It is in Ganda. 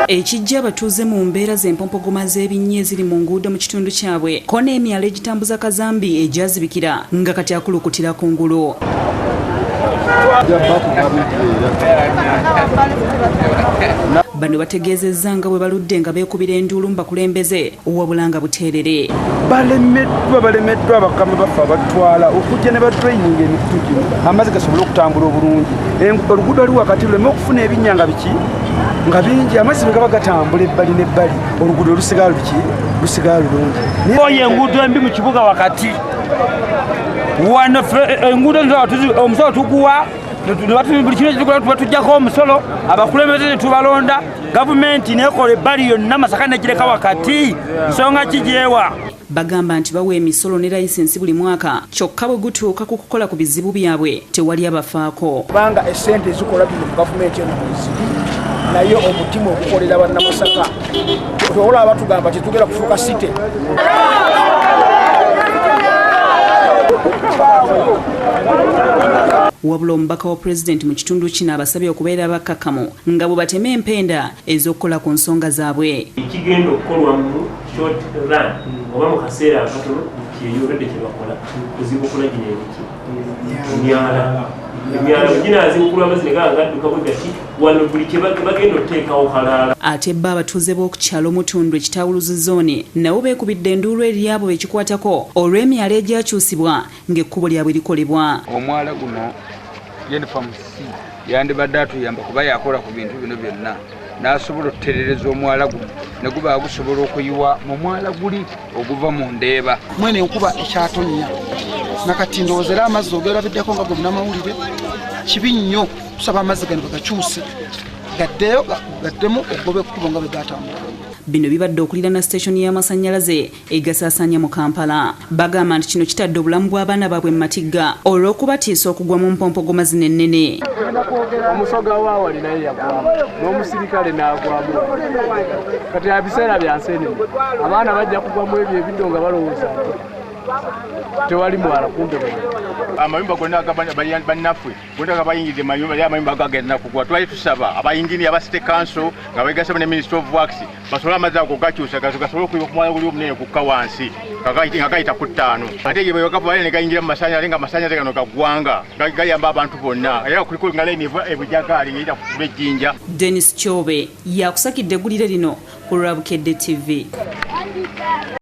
ekijja abatuuze mu mbeera z'empompogoma z'ebinnya eziri mu nguudo mu kitundu kyabwe ko n'emyalo egitambuza kazambi egyazibikira nga kati akulukutira ku ngulu. Bano bategeezezza nga bwe baludde nga beekubira enduulu mu bakulembeze wabula nga buteerere. Balemeddwa abakama baffe abatwala okujja ne batrayininga emikutu gino amazzi gasobole okutambula obulungi. Oluguudo luli wakati luleme okufuna ebinnya nga biki nga bingi, amazzi bwe gaba gatambula ebbali n'ebbali oluguudo lusigala lulungi. Oyo enguudo embi mu kibuga wakati wano enguudo omusolo tuguwa buli kino kitukola tuba tujjako omusolo abakulembeze ne tubalonda gavumenti nekola ebbali yonna Masaka negireka wakati nsonga kijeewa. Bagamba nti bawa emisolo ne layisensi buli mwaka kyokka bwe gutuuka ku kukola ku bizibu byabwe tewali abafaako. Kubanga essente zikola bino mu gavumenti eno mweziri naye omutima okukolera bannamasaka olaba batugamba tetugera kufuuka site. Wabula omubaka wa pulezidenti mu kitundu kino abasabye okubeera bakkakkamu nga bwe batema empenda ez'okukola ku nsonga zaabwe. Ekigenda okukolwa mu short run oba mu kaseera akatono kyeyobedde kye bakola kuzibukula gino ebiki emyala ginaazibukulwa amazzi ne gaba gadduka bwe gati wano buli kye bagenda okuteekawo kalaala. Ate bo abatuuze b'okukyalo Mutundu ekitawuluzi zooni nabo beekubidde enduulu eri abo bekikwatako olw'emyala egyakyusibwa ng'ekkubo lyabwe likolebwa. Omwala guno Jennifer yandibadde atuyamba kuba yakola ku bintu bino byonna n'asobola okutereereza omwala guno ne guba gusobola okuyiwa mu mwala guli oguva mu Ndeeba. Mwene enkuba ekyatonnya nakati ndowooza era amazzi ogerabiddeko nga gomnamawulire kibi nnyo tusaba amazzi gano bagakyuse gaddemu ogobe ekkubo nga bwe gatambula. Bino bibadde okuliraana siteshoni y'amasannyalaze egasaasaanya mu Kampala. Bagamba nti kino kitadde obulamu bw'abaana baabwe mu matigga olw'okubatiisa okugwa mu mpompogoma zino ennene. Omusoga waawali naye yagwamu n'omusirikale n'agwamu kati ebiseera bya nseenene abaana bajja kugwamu ebyo ebiddo nga balowooza tewali mwala kumbe amayumba gonna bannaffe gonna bayingidde amayumba gagenda kugwa. Twali tusaba abayingini aba City Council nga begasaba ne Ministry of Works basobole amazzi ago gakyusa gasobole okuyiwa ku mwala guli omunene kukka wansi nga gayita ku 5 ate ge bwegava ne gayingira mu masannyalaze nga amasannyalaze gano gaggwanga gayamba abantu bonna era kuliko nga layini ebujagaali ngeyita ku lw'ejjinja. Dennis Kyobe yakusakidde eggulire lino ku Lwabukedde TV.